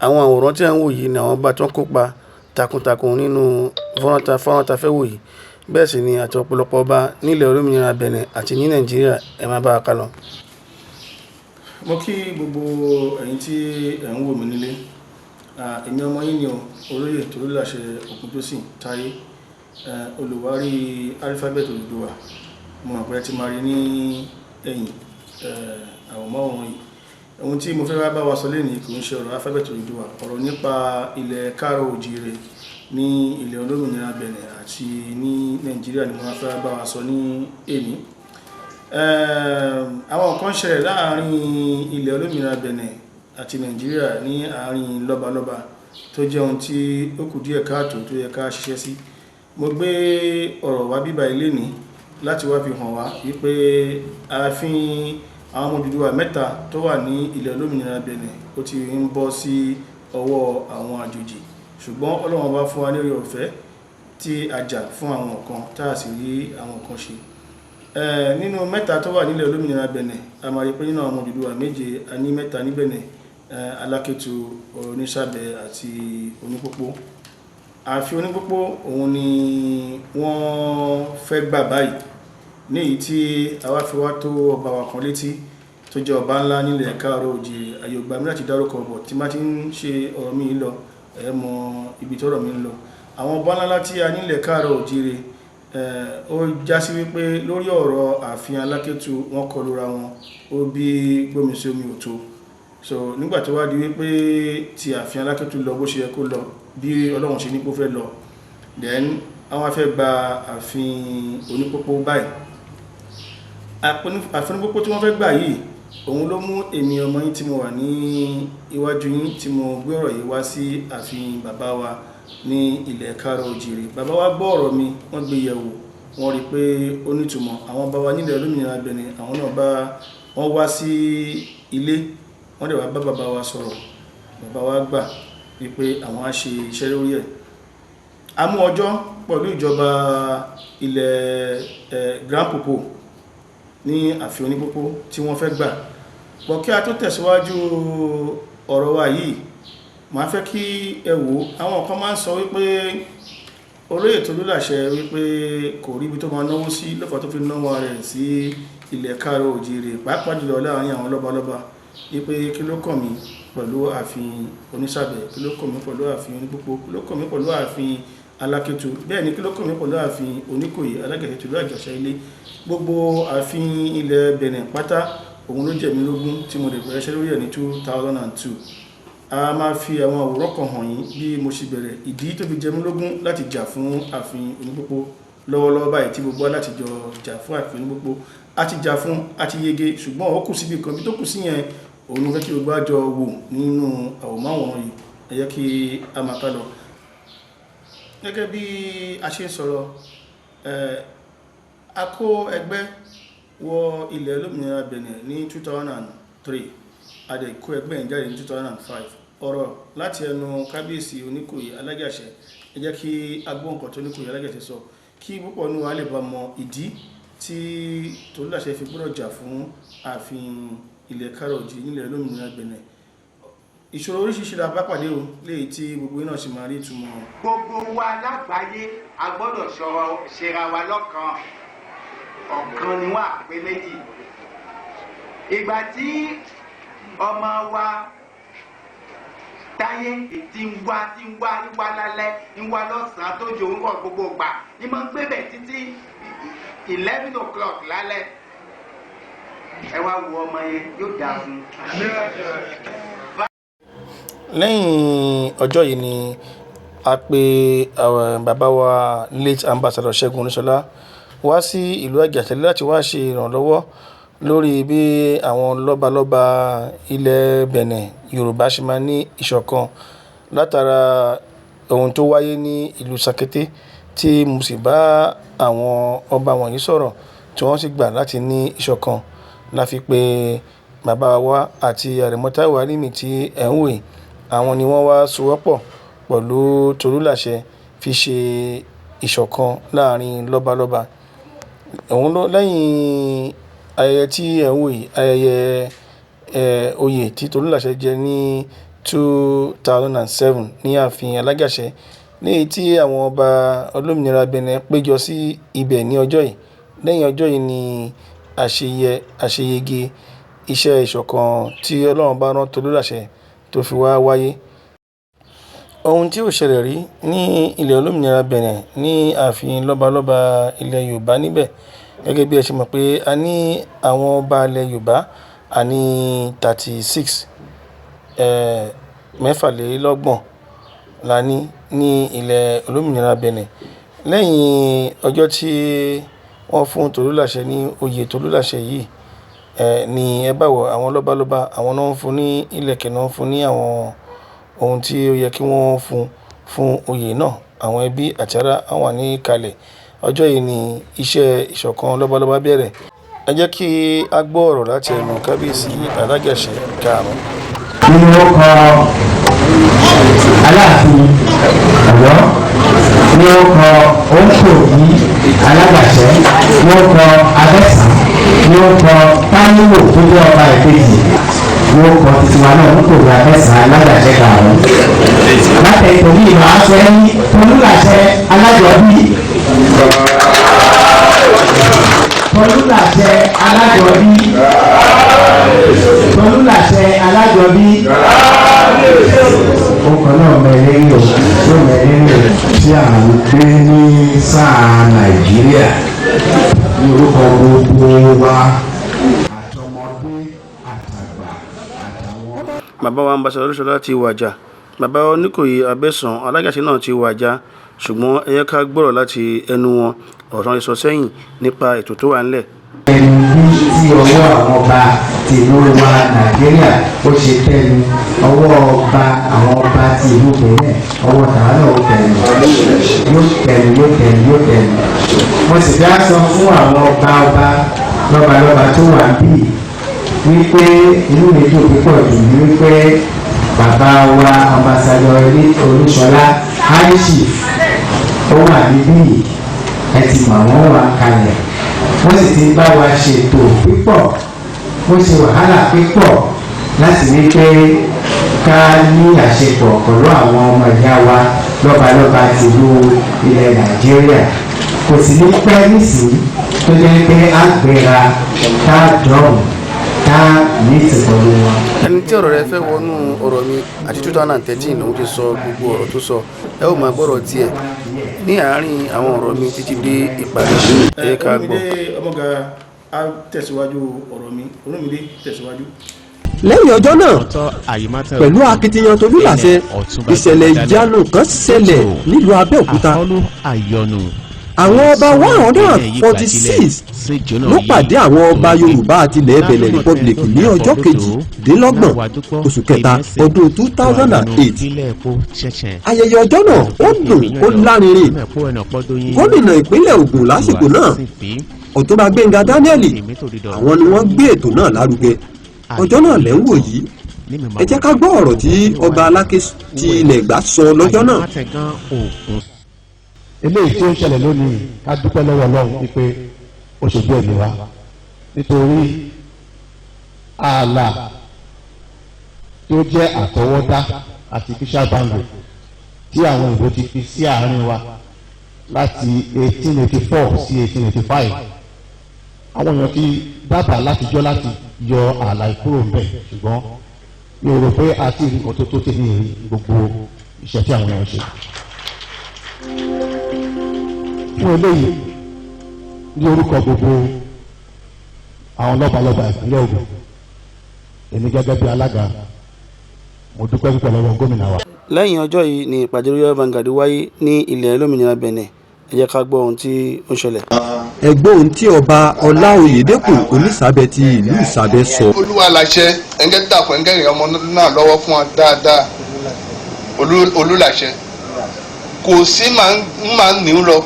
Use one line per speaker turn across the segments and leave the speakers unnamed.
àwọn àwòrán tí à ń wò yìí ni àwọn ọba tó ń kópa takuntakun nínú fọ́nrán ta fẹ́ wò yìí. Bẹ́ẹ̀ sì ni àti ọ̀pọ̀lọpọ̀ ọba nílẹ̀ olómìnira Benin àti ní Nàìjíríà. Ẹ máa bá wa kálọ. Mo kí gbogbo ẹ̀yin tí ẹ̀ ń wò mí nílé. Èmi ọmọ yín ni olóyè Tolúlàṣẹ Ògúntósìn Táyé, olùwárí alifábẹ́ẹ̀tì Odùduwà. Mo mọ̀ pé ẹ ti máa rí ní ẹ̀yìn àwòmáwòrán yìí. Ohun tí mo fẹ́ wá bá wa sọ lénìí kò ń ṣe ọ̀rọ̀ alifábẹ́ẹ̀tì Odùduwà, ọ̀rọ̀ nípa ilẹ̀ káàárọ̀ oòjíire ní ilẹ̀ olómìnira Benin àti ní Nàìjíríà ni mo fẹ́ bá wa sọ ní èní. Àwọn nǹkan ṣẹlẹ̀ láàárín ilẹ̀ olómìnira Benin àti Nàìjíríà ní àárín lọ́balọ́ba tó jẹ́ ohun tí ó kù díẹ̀ káàtó tó yẹ ká ṣiṣẹ́ sí. Mo gbé ọ̀rọ̀ wá bíbá ilé ní láti wá fi hàn wá wípé ààfin àwọn ọmọ Odùduwà mẹ́ta tó wà ní ilẹ̀ olómìnira Benin ó ti ń bọ́ sí ọwọ́ àwọn àjòjì, ṣùgbọ́n Ọlọ́run bá fún wa ní oore ọ̀fẹ́ tí a jà fún àwọn kan tá a sì rí àwọn kan ṣe. Nínú mẹ́ta tó wà nílẹ̀ olómìnira Benin, a máa rí pé nínú àwọn ọmọ Odùduwà méje a ní mẹ́ta ní Benin: Alákétu, Onísàbẹ̀ àti Onípópó. Ààfin Onípópó òun ni wọ́n fẹ́ gbà báyìí, ní èyí tí a wá fi wá tó ọba wa kan létí tó jẹ́ ọba ńlá nílẹ̀ káàárọ̀ oòjíire. Àyè ò gbà mí láti dárúkọ ọ̀bọ̀ tí má ti ń ṣe ọ̀rọ̀ mi lọ, ẹ mọ ibi tọ́rọ̀ mi ń lọ. Àwọn ọba ńlá tí a nílẹ̀ káàárọ̀ oòjíire, ó já sí wípé lórí ọ̀rọ̀ ààfin Alákétu wọ́n kọlura wọn, ó bí gbómi sí omi ò tó. So nígbà tó wá di wípé tí ààfin Alákétu lọ bó ṣe yẹ kó lọ, bí Ọlọ́run ṣe ní kó fẹ́ lọ, then àwọn fẹ́ gba ààfin Onípópó báyìí. Ààfin Onípópó tí wọ́n fẹ́ gbà yìí, òun ló mú èmi ọmọ yín tí mo wà ní iwájú yín tí mo gbé ọ̀rọ̀ yìí wá sí ààfin bàbá wa ní ilẹ̀ káàárọ̀ oòjíire. Bàbá wa gbọ́ ọ̀rọ̀ mi, wọ́n gbé yẹ̀wò, wọ́n rí pé ó nítumọ̀. Àwọn bàbá wa nílẹ̀ olómìnira Benin, àwọn náà wọ́n wá sí ilé, wọ́n dẹ̀ wá bá bàbá wa sọ̀rọ̀. Bàbá wa gbà wípé àwọn á ṣe iṣẹ́ lórí ẹ̀. A mú ọjọ́ pẹ̀lú ìjọba ilẹ̀ Grand Popo ní ààfin Onípópó tí wọ́n fẹ́ gbà. Bọ̀ kí a tó tẹ̀síwájú ọ̀rọ̀ wa yìí, màá fẹ́ kí ẹ wò. Àwọn kan máa ń sọ wípé olóyè Tolúlàṣẹ wípé kò rí ibi tó máa náwó sí lọ́fà tó fi náwó rẹ̀ sí ilẹ̀ káàárọ̀ oòjíire, pàápàá jùlọ láàárín àwọn lọ́balọ́ba, wípé kí ló kàn mí pẹ̀lú ààfin Onísàbẹ̀, kí ló kàn mí pẹ̀lú ààfin Onípópó, kí ló kàn mí pẹ̀lú ààfin Alákétu, bẹ́ẹ̀ ni kí ló kàn mí pẹ̀lú ààfin Oníkòyí, Alágẹ̀ṣẹ̀, Tìlú Àjàṣà ilé. Gbogbo ààfin ilẹ̀ Benin pátá òun ló jẹ́ mi lógún tí mo lè bẹ̀rẹ̀ iṣẹ́ lórí ẹ̀ ní 2002. A máa fi àwọn àwòrán kan hàn yín bí mo ṣe bẹ̀rẹ̀, ìdí tó fi jẹ́ mi lógún láti jà fún ààfin Onípópó. Lọ́wọ́lọ́wọ́ báyìí tí gbogbo wa láti jọ jà fún ààfin Onípópó, a ti jà fún, a ti yege, ṣùgbọ́n ó kù síbi kan, bí tó kù sí yẹn òun fẹ́ kí gbogbo wa jọ wò nínú àwòmáwòrán yìí. Ẹ jẹ́ kí a máa ká lọ. Gẹ́gẹ́ bí a ṣe ń sọ̀rọ̀, a kó ẹgbẹ́ wọ ilẹ̀ olómìnira Benin ní 2003, a dẹ̀ kó ẹgbẹ́ yẹn jáde ní 2005. Ọ̀rọ̀ láti ẹnu kábíyèsí Oníkòyí Alágẹ̀ṣẹ̀, ẹ jẹ́ kí a gbọ́ nǹkan tó Oníkòyí Alágẹ̀ṣẹ̀ sọ, kí púpọ̀ nínú wa lè bá mọ ìdí tí Tolúlàṣẹ fi gbọ́dọ̀ jà fún ààfin ilẹ̀ káàárọ̀ oòjíire nílẹ̀ olómìnira Benin. Ìṣòro oríṣiríṣi la bá pàdé o, léyìí tí gbogbo iná sì máa rí ìtumọ̀.
Gbogbo wa lágbàáyé a gbọ́dọ̀ ṣera wa lọ́kan, ọ̀kan ni wà pé méjì. Ìgbà tí ọmọ wa Táyé tí ń wá lálẹ́, ń wá lọ́sàn-án tó jò ń wọ̀ gbogbo gbà, ní máa ń gbé bẹ̀ títí 11 o'clock lálẹ́. Ẹ wá wo ọmọ yẹn, yóò dáa fún un.
Lẹ́yìn ọjọ́ yìí ni a pe bàbá wa late ambassador Ṣẹ́gun Oníṣọlá wá sí ìlú Àjàṣẹ́ láti wá ṣe ìrànlọ́wọ́ lórí bí àwọn lọ́balọ́ba ilẹ̀ Benin Yorùbá ṣe máa ní ìṣọ̀kan látara ohun tó wáyé ní ìlú Sakété, tí mo sì bá àwọn ọba wọ̀nyí sọ̀rọ̀ tí wọ́n sì gbà láti ní ìṣọ̀kan. La fi pé bàbá wa àti Àrẹ̀mọ Táíwò Àlímì tí ẹ̀ ń wò yìí, àwọn ni wọ́n wá sowọ́pọ̀ pẹ̀lú Tolúlàṣẹ fi ṣe ìṣọ̀kan láàrin lọ́balọ́ba. Lẹ́yìn ayẹyẹ tí ẹ̀ ń wò yìí, ayẹyẹ oyè tí Tolúlàṣẹ jẹ ní 2007 ní ààfin Alágàṣẹ́, ní èyí tí àwọn ọba olómìnira Benin péjọ sí ibẹ̀ ní ọjọ́ yìí. Lẹ́yìn ọjọ́ yìí ni àṣeyege iṣẹ́ ìṣọ̀kan tí Ọlọ́run bá rán Tolúlàṣẹ tó fi wá wáyé. Ohun tí ó ṣẹlẹ̀ rí ní ilẹ̀ olómìnira Benin ní ààfin lọ́balọ́ba ilẹ̀ Yorùbá níbẹ̀, gẹ́gẹ́ bí ẹ ṣe mọ̀ pé a ní àwọn ọba ilẹ̀ Yorùbá, a ní 36 mẹ́fàlélọ́gbọ̀n la ní ilẹ̀ olómìnira Benin. Lẹ́yìn ọjọ́ tí wọ́n fún Tolúlàṣẹ ní oyè Tolúlàṣẹ yìí, ní ẹ bá wò àwọn lọ́balọ́ba, àwọn náà ń fún ní ìlẹ̀kẹ̀, náà ń fún ní àwọn ohun tí ó yẹ kí wọ́n fún oyè náà. Àwọn ẹbí àti ará wà ní kalẹ̀. Ọjọ́ yìí ni iṣẹ́ ìṣọ̀kan lọ́balọ́ba bẹ̀rẹ̀. Ẹ jẹ́ kí a gbọ́ ọ̀rọ̀ láti ẹnu kábíyèsí Alágàṣẹ́ karùn-ún.
Ní orúkọ Aláàfin Ọ̀yọ́, ní orúkọ Òǹkòyí Alágàṣẹ́, ní orúkọ Abẹ́sàn, ní orúkọ Táíwò tó jẹ́ ọba ìkejì, ní orúkọ titiwa náà Òǹkòyí Abẹ́sàn Alágàṣẹ́ karùn-ún. Láti ìtòlí ìlú àṣẹ ní Tolúlàṣẹ Alájọbí. Tolúlàṣẹ Alájọbí. Tolúlàṣẹ Alájọbí. Ọkọ̀ náà mẹ́rin o, tó mẹ́rin o tí à ń gbé ní sáà Nàìjíríà ní orúkọ gbogbo wa àtọmọdé àtàgbà àtàwọn.
Bàbá wa Ambassador Olúṣọlá ti wàjà, bàbá Oníkòyí Abẹ́sàn Alágàṣẹ́ náà ti wàjà, ṣùgbọ́n ẹ yẹ ká gbọ́rọ̀ láti ẹnu wọn ọ̀rọ̀ ìsọ sẹ́yìn nípa ètò tó wà ńlẹ̀.
Ẹni tí ọwọ́ àwọn ọba tìlú wa Nàìjíríà ó ṣe tẹnu, ọwọ́ ọba àwọn ọba ti ìlú Benin, ọwọ́ tàwa náà ó tẹnu, yóò tẹnu. Mo sì dá sọ fún àwọn ọba lọ́balọ́ba tó wà bí wípé inú mi dùn púpọ̀ jù ní wípé bàbá wa Ambassador Olúṣọlá High Chief ó wà níbí, ẹ ti mọ̀ wọ́n wà kalẹ̀. Wọ́n sì ti bá wa ṣètò pípọ̀, wọ́n ṣe wàhálà pípọ̀ láti rí pé ká ní àṣepọ̀ pẹ̀lú àwọn ọmọ ìyá wa lọ́balọ́ba tìlú ilẹ̀ Nàìjíríà. Kò sì ní pẹ́ nísìnyí tó jẹ́ pé á gbéra ká dọ̀rùn ká ní ìtìpọ̀lú wọn.
Ẹni tí ọ̀rọ̀ rẹ fẹ́ wọnú ọ̀rọ̀ mi àti 2013 lòun ti sọ gbogbo ọ̀rọ̀ tó sọ, ẹ ó máa gbọ́rọ̀ tiẹ̀ ní àárín àwọn ọ̀rọ̀ mi títí dé ìparí. Ẹ ká gbọ́. Ọmọga á tẹ̀síwájú ọ̀rọ̀ mi, Olúmídé tẹ̀síwájú.
Lẹ́yìn ọjọ́ náà, pẹ̀lú akitiyan Tolúlàṣẹ, ìṣẹ̀lẹ̀ ìyanu kan ṣẹlẹ̀ nílùú Abẹ́òkúta. Àwọn ọba 146 ló pàdé àwọn ọba Yorùbá àti ilẹ̀ Benin Republic ní ọjọ́ kejìdínlọ́gbọ̀n oṣù kẹta ọdún 2008. Ayẹyẹ ọjọ́ náà ó dùn ó lárinrin. Gómìnà ìpínlẹ̀ Ògùn lásìkò náà, Ọ̀túnba Gbẹ́ngà Daniel, àwọn ni wọ́n gbé ètò náà lárugẹ. Ọjọ́ náà lẹ́ ń wò yìí. Ẹ jẹ́ ká gbọ́ ọ̀rọ̀ tí ọba Aláké ti ilẹ̀ Ẹ̀gbá sọ lọ́jọ́ náà.
Eléyìí tí ó ń ṣẹlẹ̀ lónìí, ká dúpẹ́ lọ́wọ́ Ọlọ́run wípé ó ṣojú ẹ̀mí wa, nítorí ààlà tí ó jẹ́ àtọwọ́dá artificial boundary tí àwọn ìbò ti fi sí àárín wa láti 1884 sí 1885. Àwọn èèyàn ti dábàá látijọ́ láti yọ ààlà ìkúrò ń bẹ̀, ṣùgbọ́n mi ò rò pé a ti rí nǹkan tó tẹ̀lé gbogbo iṣẹ́ tí àwọn èèyàn ṣe. Fún eléyìí, ní orúkọ gbogbo àwọn lọ́balọ́ba ìpínlẹ̀ Ògùn, èmi gẹ́gẹ́ bí alága, mo dúpẹ́ púpọ̀ lọ́wọ́ gómìnà wa.
Lẹ́yìn ọjọ́ yìí ni ìpàdé Royal Vanguard wáyé ní ilẹ̀ olómìnira Benin. Ẹ jẹ́ ká gbọ́ ohun tí ó ń ṣẹlẹ̀.
Ẹ gbọ́ ohun tí ọba Ọláoyèdépò Onísàbẹ̀ ti ìlú Ìsàbẹ̀ sọ.
Olúwa láṣẹ ẹ̀ńgẹ́ dàpọ̀ ẹ̀ńgẹ́ rìn ọmọ náà lọ́wọ́ fún wa dáadáa. Olúláṣẹ kò sí máa ń níw lọ,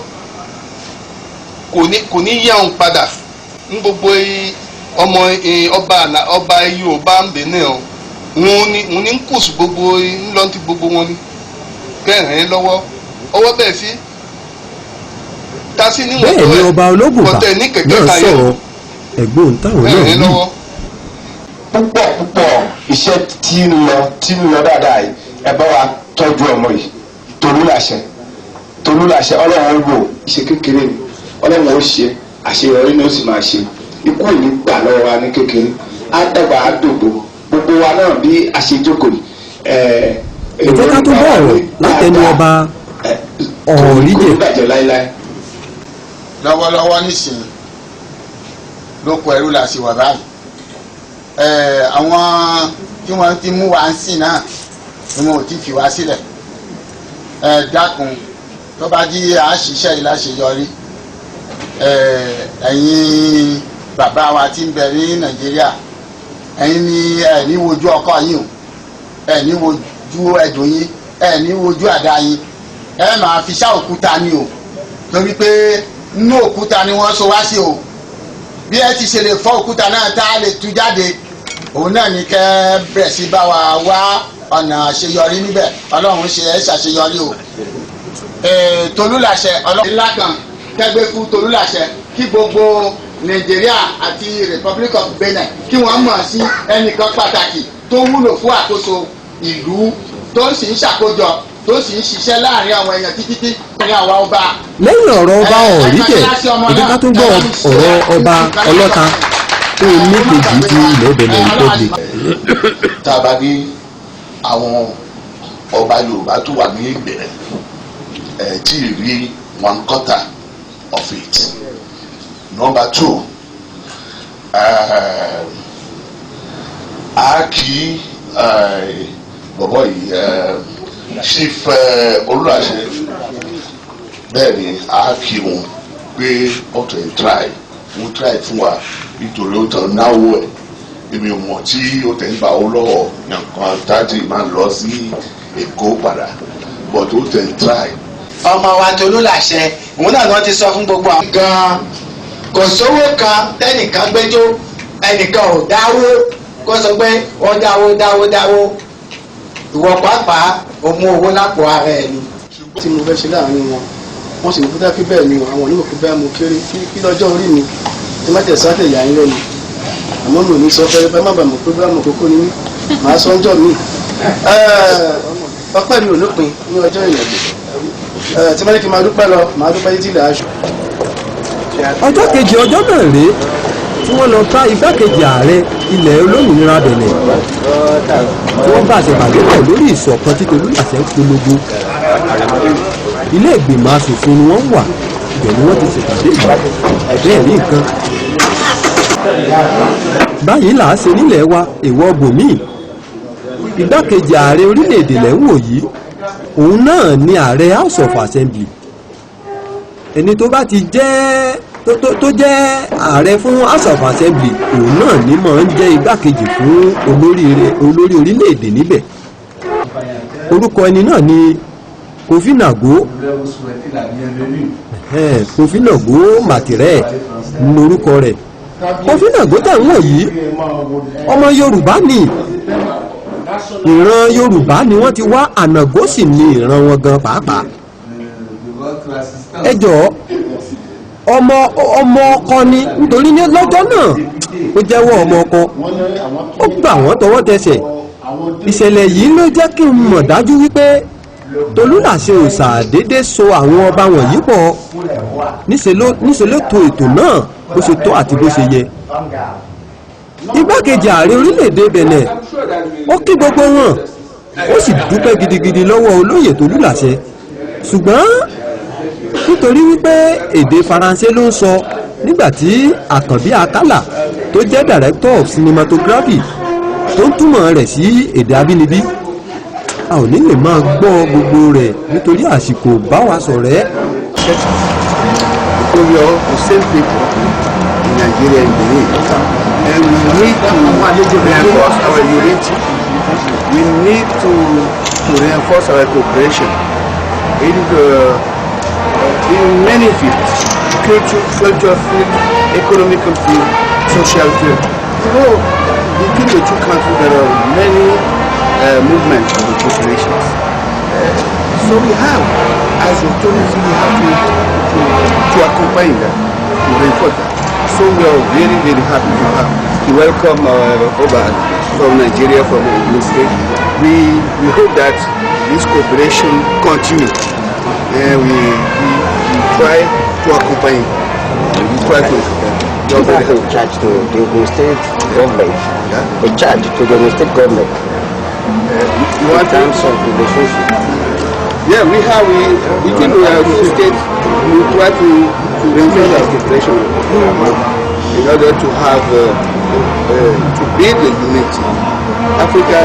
kò ní yá òun padà ní gbogbo ọmọ ọba Yorùbá ń bẹ̀ náà wọn ní ń kùsù gbogbo ńlọ́ntì gbogbo wọn ni kẹrin lọ́wọ́ ọwọ́ bẹ́ẹ̀ sí tásí níwọ̀n tó ẹ̀
bẹ́ẹ̀ ni ọba Ológùnbà náà sọ̀rọ̀ ẹ̀gbọ́n táwọn náà ní.
púpọ̀ iṣẹ́ tí ń lọ dáadáa yìí ẹ bá wa tọ́jú ọmọ yìí Tolúlàṣẹ ọlọ́run wò iṣẹ́ kékeré ni ọlọ́run ó ṣe àṣeyọrí ni ó sì máa ṣe ikú ìní gbà lọ́wọ́ wa ní kékeré á dàgbà á dògbò gbogbo wa náà bí a ṣe jókòó yìí.
ìjẹ́ ká tó bọ̀ ọ̀rọ̀ látẹnu ọba Ọ̀rìjẹ̀.
lọ́wọ́lọ́wọ́ nísìnyí lóko ẹrú la ṣe wà báyìí àwọn tí wọ́n ti mú wa ń sìn náà ni wọn ò ti fi wá sílẹ̀ dákun tó bá jí àṣìṣe yìí láṣeyọrí ẹ̀yin bàbá wa tí ń bẹ ní Nàìjíríà ẹ̀yin ni ẹ̀ ní wojú ọkọ yín o ẹ̀ ní wojú ẹ̀dùn yín ẹ̀ ní wojú àdá yín ẹ̀ máa fi ṣá òkúta ni o torí pé inú òkúta ni wọ́n so wá sí o bí ẹ ti ṣe lè fọ́ òkúta náà tá a lè tú jáde òun náà ní kẹ́ bẹ̀rẹ̀ sí bá wa wá ọ̀nà àṣeyọrí níbẹ̀ ọlọ́run ṣe ẹ́ ṣàṣeyọrí o. Tolúlàṣẹ ọlọ́run ńlá kan kẹgbẹ́ fún Tolúlàṣẹ kí gbogbo Nàìjíríà àti Republic of Benin kí wọ́n mọ̀ sí ẹnìkan pàtàkì tó wúlò fún àkóso ìlú tó sì ń ṣàkójọ tó sì ń ṣiṣẹ́ láàrin àwọn èèyàn títí láàrin àwa ọba.
lẹ́yìn ọ̀rọ̀ ọba Ọ̀rìjẹ̀ ìjọba tó gbọ́ ọ̀rọ̀ ọba Ọlọ́ta tó ní kejì ti ilẹ̀ Benin Republic.
tá a bá ní àwọn ọba Yorùbá tó wà ní ìbẹ̀rẹ̀ tí ì rí 1/4 of it. Number 2, a kì í bọ̀bọ̀ yìí Chief Olúlàṣẹ bẹ́ẹ̀ ni a kì í wọn pé ọ̀tọ̀ ẹ̀ try fún wa nítorí ó tàn náwó ẹ̀ èmi ò mọ̀ tí ó tẹ̀ ń bá owó lọ́wọ́ nǹkan tájì máa ń lọ sí Èkó padà but ó tẹ̀ ń try.
ọmọ wa Tolúlàṣẹ òun náà wọ́n ti sọ fún gbogbo àwọn. gan-an kò sówó kan tẹ́nìkan gbẹ́jọ́ ẹnìkan ò dáwó kó sọ pé wọ́n dáwó ìwọ pàápàá ò mú owó lápò ara ẹ̀ ni.
tí mo fẹ́ ṣe láàrin wọ́n sì ní fúdá pé bẹ́ẹ̀ ni àwọn onímọ̀ pé bẹ́ẹ̀ mo kéré kí lọ́jọ́ orí mi ẹ má tẹ̀sán àtẹ̀yà yín lẹ́nu àmọ́ mi ò ní sọ fẹ́rẹ́ fẹ́ má bàa mọ̀ pé bẹ́ẹ̀ mo kókó ni mí màá sọ ọjọ́ mi ọpẹ́ mi ò lópin ní ọjọ́ ìrìnàjò tí wọ́n ní kí n máa dúpẹ́ lọ máa dúpẹ́ títí ilẹ̀ aṣọ.
ọjọ́ kejì ọjọ́ náà rèé tí wọ́n lọ bá igbákejì ààrẹ ilẹ̀ olómìnira Benin tí wọ́n bá àṣepàdé pọ̀ lórí ìṣọ̀kan tí Tolúlàṣẹ ń polongo. ilé ìgbìmọ̀ asòfin ni wọ́n wà ibẹ̀ ni wọ́n ti ṣèpàdé ìgbà bẹ́ẹ̀ rí nǹkan. báyìí là á ṣe nílẹ̀ wa èèwọ̀ bòmíì igbákejì ààrẹ orílẹ̀-èdè lẹ́wọ̀n yìí òun náà ni ààrẹ House of Assembly ẹni tó bá ti jẹ́ tó jẹ́ ààrẹ fún House of Assembly òun náà ni máa ń jẹ́ igbákejì fún olórí orílẹ̀-èdè níbẹ̀ orúkọ ẹni náà ni Kofi Nago Kofi Nago Martyre ní orúkọ rẹ̀ Kofi Nago tẹ̀wọ̀n yìí ọmọ Yorùbá ni ìran Yorùbá ni wọ́n ti wá ànàgó sì ni ìran wọn gan pàápàá ẹ jọ̀ọ́ ọmọ ọkọ ni nítorí ní lọ́jọ́ náà ó jẹ́wọ́ ọmọ ọkọ ó gbà wọ́n tọwọ́ tẹsẹ̀ ìṣẹ̀lẹ̀ yìí ló jẹ́ kí n mọ̀ dájú wípé Tolúlàṣẹ ò ṣàdédé so àwọn ọba wọ̀nyí pọ̀ níṣẹ́ ló tò ètò náà bó ṣe tọ́ àti bó ṣe yẹ igbákejì ààrẹ orílẹ̀-èdè Benin ó kí gbogbo wọn ó sì dúpẹ́ gidigidi lọ́wọ́ olóyè Tolúlàṣẹ ṣùgbọ́n nítorí wípé èdè Faransé ló ń sọ nígbàtí Àkànbí Àkàlà tó jẹ́ director of cinematography tó ń túmọ̀ rẹ̀ sí èdè abínibí a ò ní lè máa gbọ́ gbogbo rẹ̀ nítorí àsìkò bá wa ṣọ̀rẹ́.
We are the same people in Nigeria and Benin, and we need to reinforce our unity. We need to reinforce our cooperation in many fields: culture field, economical field, social field. You know, between the two countries there are many movements of the populations. So we have, as authorities, we have to accompany them, to reinforce that.
so we are very, very happy to welcome Oba from Nigeria, from Ogun State. We hope that this cooperation continue. We try to accompany. We try to
in charge to the Ogun State government. In charge to the Ogun State government.
You want
terms of relationship?
Yeah, between the Ogun State, we try to maintain our cooperation in order to have to build the unity. Africa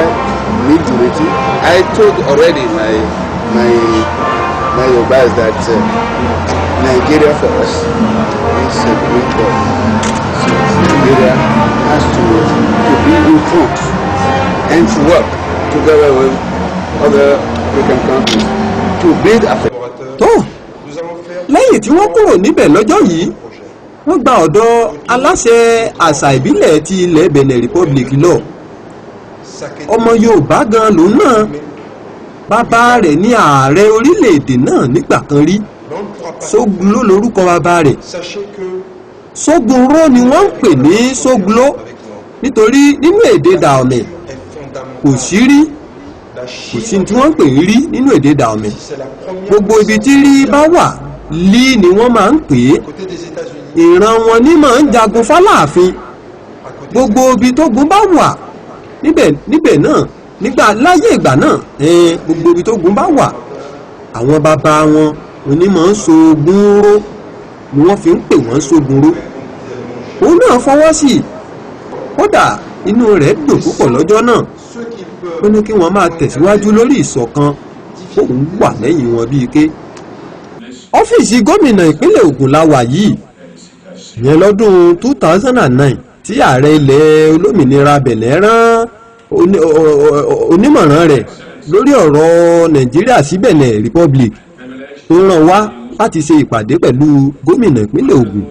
needs unity. I told already my Yorubas that Nigeria for us is a great God. So Nigeria has to be in front and to work together with other African countries to build Africa.
tó lẹ́yìn tí wọ́n kúrò níbẹ̀ lọ́jọ́ yìí wọ́n gba ọ̀dọ̀ aláṣẹ àṣà ìbílẹ̀ ti ilẹ̀ Benin Republic lọ. ọmọ Yorùbá gan lòun náà, bàbá rẹ̀ ní ààrẹ orílẹ̀-èdè náà nígbà kan rí. Sógunló lorúkọ bàbá rẹ̀. Sógunró ni wọ́n ń pè ní Sógunló nítorí nínú èdè Dahomey kò sí rí, kò sí tí wọ́n ń pè rí nínú èdè Dahomey. Gbogbo ibi tí rí bá wà lí ni wọ́n máa ń pè é. ìran wọn ní máa ń jagun fáláàfin. Gbogbo ibi tógun bá wà níbẹ̀ náà láyé ìgbà náà gbogbo ibi tógun bá wà àwọn bàbá wọn onímọ̀ ń ṣogun ró ni wọ́n fi ń pè wọ́n ṣogun ró. Òun náà fọwọ́ sí i, kódà inú rẹ̀ dùn púpọ̀ lọ́jọ́ náà. Ó ní kí wọ́n máa tẹ̀síwájú lórí ìṣọ̀kan, òun wà lẹ́yìn wọn bíi ké. Ọ́fíìsì gómìnà ìpínlẹ̀ Ògùn la wà yìí ìyẹn lọ́dún 2009 tí ààrẹ ilẹ̀ olómìnira Benin rán onímọ̀ràn rẹ̀ lórí ọ̀rọ̀ Nàìjíríà sí Benin Republic tó rán wá láti ṣe ìpàdé pẹ̀lú gómìnà ìpínlẹ̀ Ògùn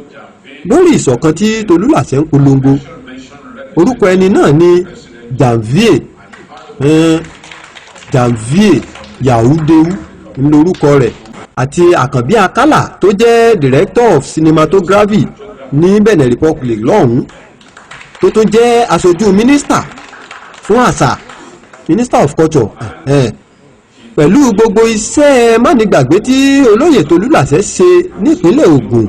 lórí ìṣọ̀kan tí Tolúlàṣẹ ń polongo. Orúkọ ẹni náà ni Janvier Yahudewu ńlórúkọ rẹ̀, àti Àkànbí Akálà tó jẹ́ Director of Cinematography ní Benin Republic lọ́hùn-ún, tó tún jẹ́ aṣojú mínísítà fún àṣà, Minister of Culture. Pẹ̀lú gbogbo iṣẹ́ mánigbàgbé tí olóyè Tolúlàṣẹ ṣe nípínlẹ̀ Ògùn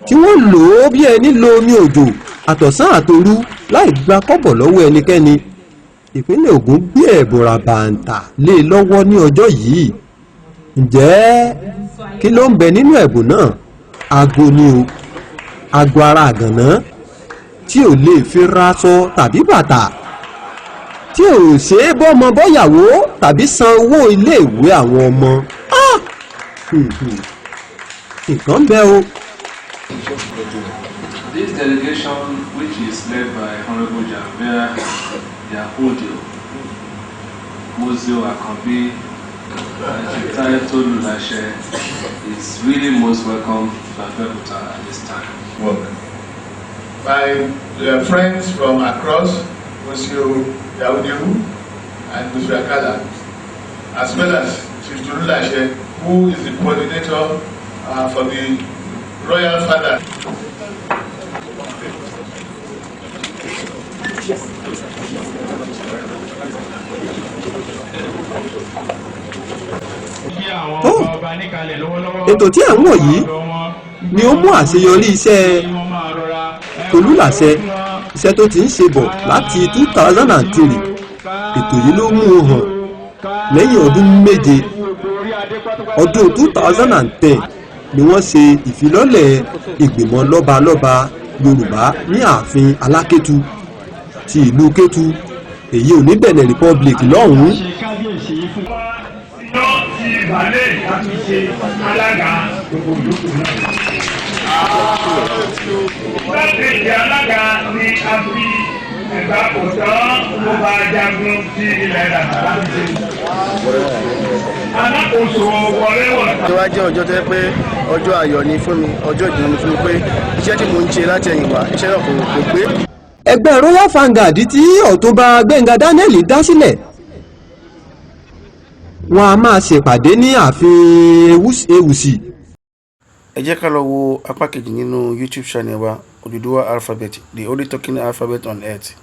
tí wọ́n lò ó bí ẹni lo omi òjò àtọ̀sán àtòru láì gba kọ́bọ̀ lọ́wọ́ ẹnikẹ́ni. Ìpínlẹ̀ Ògùn gbé ẹ̀bùn ràbàǹtà lé lọ́wọ́ ní ọjọ́ yìí. Ǹjẹ́ kí ló ń bẹ nínú ẹ̀bùn náà? Ago ni o, ago ara àgànná tí ò lè fi raṣọ tàbí bàtà, tí ò ṣe é bọ́mọ bọ́yàwó tàbí san owó iléèwé àwọn ọmọ. Nǹkan bẹ́ o.
This delegation, which is led by Honorable Janvier Yahudewu, Mosio Akanbi, and Taye Tolúlàṣẹ, is really most welcome to Abeokuta at this time.
Welcome. My friends from across, Mosio Yahudewu and Mosio Akala, as well as Chief Tolúlàṣẹ, who is the coordinator for the Royal Father.
Ètò tí à ń wò yìí ni ó mú àṣeyọrí iṣẹ́ Tolúlàṣẹ, iṣẹ́ tó ti ń ṣe bọ̀ láti 2003. Ètò yìí ló mú un hàn lẹ́yìn ọdún méje. Ọdún 2010 ni wọ́n ṣe ìfilọ́lẹ̀ ìgbìmọ̀ lọ́balọ́ba Yorùbá ní ààfin Alákétu ti ìlú Kétu, èyí ò ní Benin Republic lọ́hùn-ún.
Ìbàlẹ̀ láti ṣe alága gbogbo ìlúkù náà. Láti ṣe alága ni a fi ẹ̀gbá òtán ló bá jagun sí ilẹ̀ Dàgbà láti ṣe. Alákòóso wọléwọ̀.
Tó wá jẹ́ ọjọ́ tó yẹ pé ọjọ́ ayọ̀ ni fún mi, ọjọ́ ìdùnnú ni fún mi pé iṣẹ́ tí mo ń ṣe láti ẹ̀yìn wá, iṣẹ́ náà kò pé.
Ẹgbẹ́ Royal Vanguard tí Ọ̀túnba Gbẹ́ngà Daniel dá sílẹ̀, wọ́n a máa ṣèpàdé ní ààfin Ewùsì.
ẹ jẹ́ ká lọ wo apá kejì nínú YouTube channel wa Odùduwà Alphabet, the only talking alphabet on earth.